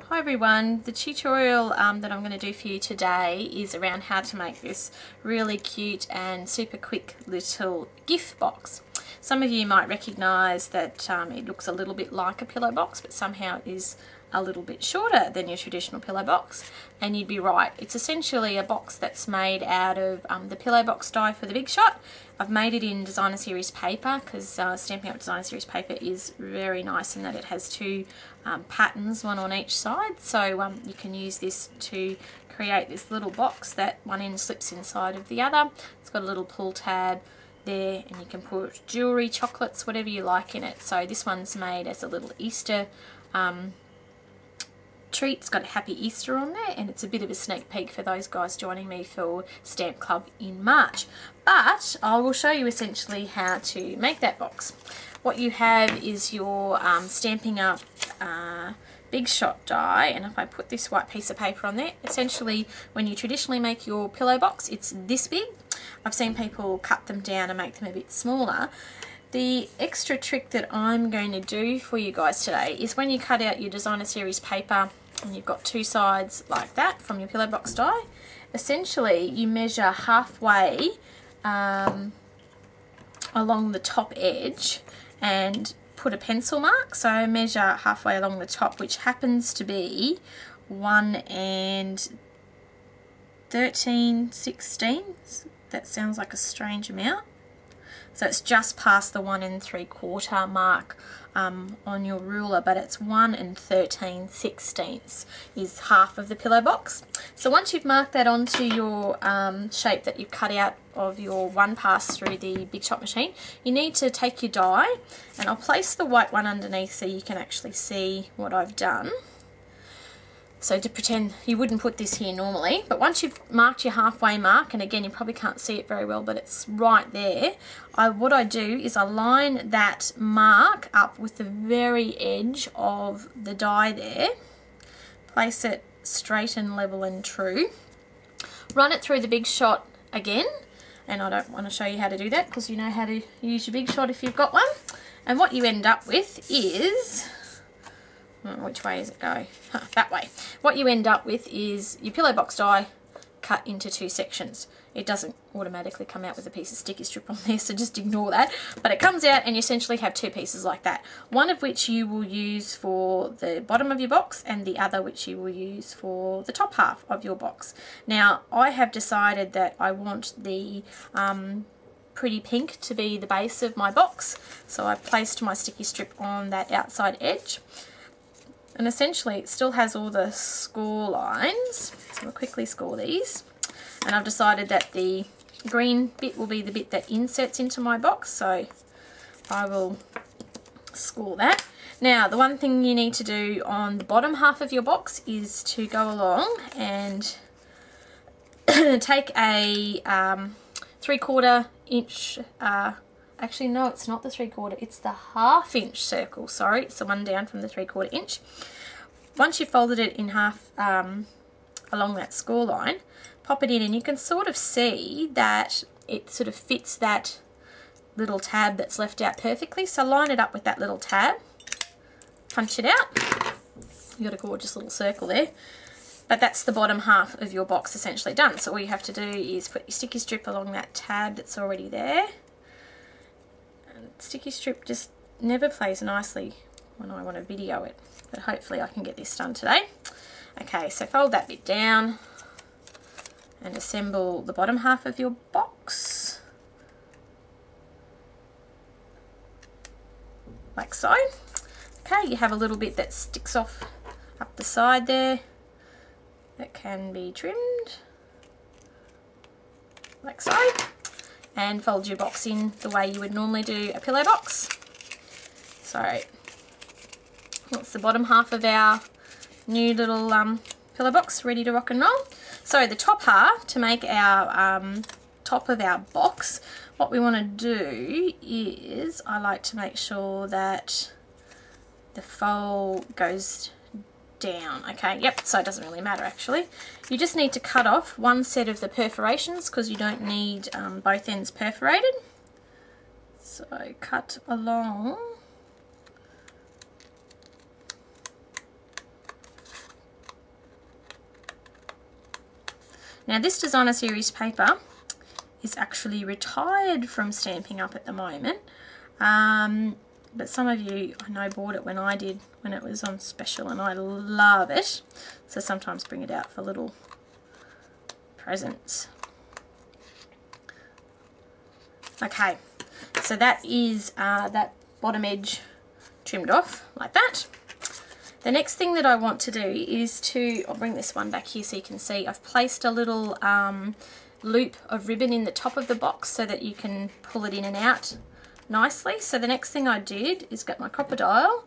Hi everyone, the tutorial that I'm going to do for you today is around how to make this really cute and super quick little gift box. Some of you might recognise that it looks a little bit like a pillow box, but somehow it is a little bit shorter than your traditional pillow box, and you'd be right. It's essentially a box that's made out of the pillow box die for the Big Shot. I've made it in designer series paper because Stampin' Up designer series paper is very nice in that it has two patterns, one on each side, so you can use this to create this little box that one end slips inside of the other. It's got a little pull tab there, and you can put jewellery, chocolates, whatever you like in it. So this one's made as a little Easter treat. It's got a happy Easter on there, and it's a bit of a sneak peek for those guys joining me for Stamp Club in March. But I will show you essentially how to make that box. What you have is your Stampin' Up Big Shot die, and if I put this white piece of paper on there, essentially when you traditionally make your pillow box, it's this big. I've seen people cut them down and make them a bit smaller. The extra trick that I'm going to do for you guys today is when you cut out your designer series paper and you've got two sides like that from your pillow box die, essentially you measure halfway along the top edge and put a pencil mark. So measure halfway along the top, which happens to be 1 13/16. That sounds like a strange amount. So it's just past the 1 3/4 mark on your ruler, but it's 1 13/16 is half of the pillow box. So once you've marked that onto your shape that you've cut out of your one pass through the Big Shot machine, you need to take your die, and I'll place the white one underneath so you can actually see what I've done. So to pretend you wouldn't put this here normally, but once you've marked your halfway mark, and again you probably can't see it very well, but it's right there, what I do is I line that mark up with the very edge of the die there, place it straight and level and true, run it through the Big Shot again, and I don't want to show you how to do that because you know how to use your Big Shot if you've got one, and what you end up with is... which way does it go? That way. What you end up with is your pillow box die cut into two sections. It doesn't automatically come out with a piece of sticky strip on there, so just ignore that. But it comes out and you essentially have two pieces like that. One of which you will use for the bottom of your box, and the other which you will use for the top half of your box. Now, I have decided that I want the pretty pink to be the base of my box, so I placed my sticky strip on that outside edge. And essentially it still has all the score lines, so I'll quickly score these. And I've decided that the green bit will be the bit that insets into my box, so I will score that. Now, the one thing you need to do on the bottom half of your box is to go along and take a 3/4 inch, actually no, it's not the 3/4, it's the 1/2 inch circle, sorry, it's the one down from the 3/4 inch. Once you've folded it in half along that score line, pop it in, and you can sort of see that it sort of fits that little tab that's left out perfectly. So line it up with that little tab, punch it out, you've got a gorgeous little circle there. But that's the bottom half of your box essentially done. So all you have to do is put your sticky strip along that tab that's already there. Sticky strip just never plays nicely when I want to video it, but hopefully I can get this done today. Okay, so fold that bit down and assemble the bottom half of your box like so. Okay, you have a little bit that sticks off up the side there that can be trimmed like so, and fold your box in the way you would normally do a pillow box. So that's the bottom half of our new little pillow box ready to rock and roll. So the top half, to make our top of our box, what we want to do is I like to make sure that the fold goes down. Okay, yep, so it doesn't really matter actually. You just need to cut off one set of the perforations because you don't need both ends perforated. So cut along Now this designer series paper is actually retired from Stampin' Up at the moment, but some of you I know bought it when I did, when it was on special, and I love it, so sometimes bring it out for little presents. Okay, so that is that bottom edge trimmed off like that. The next thing that I want to do is I'll bring this one back here so you can see, I've placed a little loop of ribbon in the top of the box so that you can pull it in and out nicely. So the next thing I did is get my crocodile,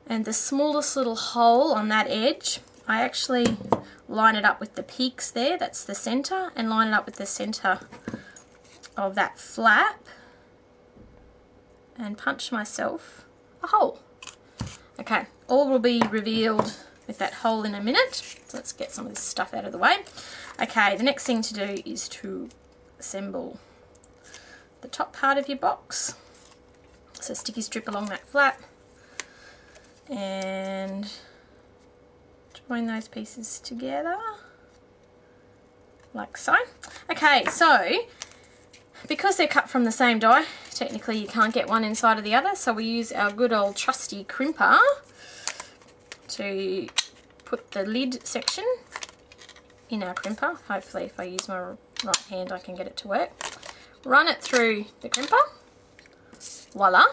and the smallest little hole on that edge, I actually line it up with the peaks there, that's the center, and line it up with the center of that flap and punch myself a hole. Okay, all will be revealed with that hole in a minute. So let's get some of this stuff out of the way. Okay, the next thing to do is to assemble the top part of your box. So sticky strip along that flap and join those pieces together like so. Okay, so because they're cut from the same die, technically you can't get one inside of the other, so we use our good old trusty crimper to put the lid section in our crimper. Hopefully if I use my right hand I can get it to work. Run it through the crimper, voila,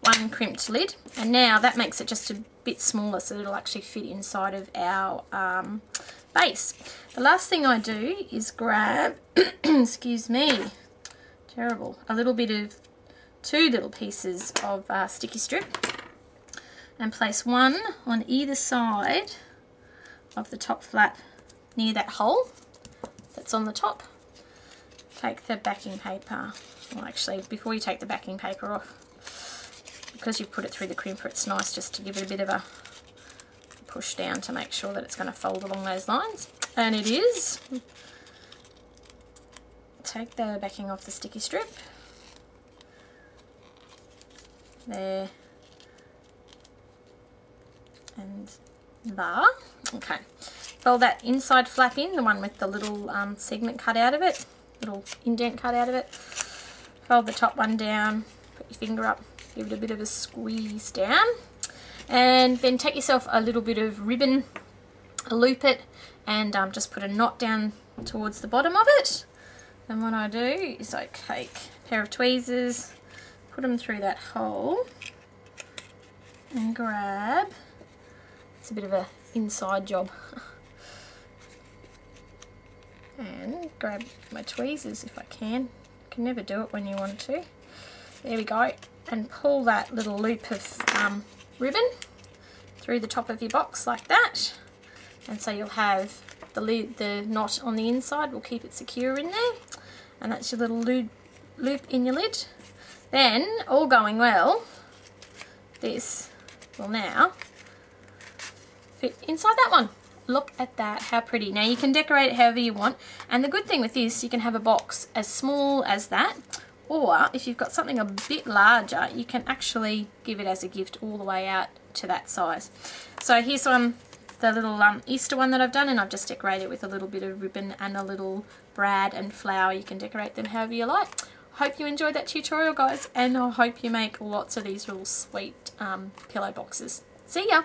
one crimped lid, and now that makes it just a bit smaller so it'll actually fit inside of our base. The last thing I do is grab, excuse me, terrible, a little bit of 2 little pieces of sticky strip and place one on either side of the top flap near that hole that's on the top. Take the backing paper, well actually before you take the backing paper off, because you've put it through the crimper, it's nice just to give it a bit of a push down to make sure that it's going to fold along those lines, and it is. Take the backing off the sticky strip there and bar. Okay, fold that inside flap in, the one with the little segment cut out of it, little indent cut out of it. Fold the top one down, put your finger up, give it a bit of a squeeze down, and then take yourself a little bit of ribbon, loop it, and just put a knot down towards the bottom of it. And what I do is I take a pair of tweezers, put them through that hole, and grab, it's a bit of an inside job, and grab my tweezers if I can. Can never do it when you want to. There we go, and pull that little loop of ribbon through the top of your box like that, and so you'll have the knot on the inside will keep it secure in there, and that's your little loop in your lid. Then, all going well, this will now fit inside that one. Look at that, how pretty. Now you can decorate it however you want, and the good thing with this, you can have a box as small as that, or if you've got something a bit larger, you can actually give it as a gift all the way out to that size. So here's the little Easter one that I've done, and I've just decorated it with a little bit of ribbon and a little brad and flower. You can decorate them however you like. Hope you enjoyed that tutorial, guys, and I hope you make lots of these little sweet pillow boxes. See ya!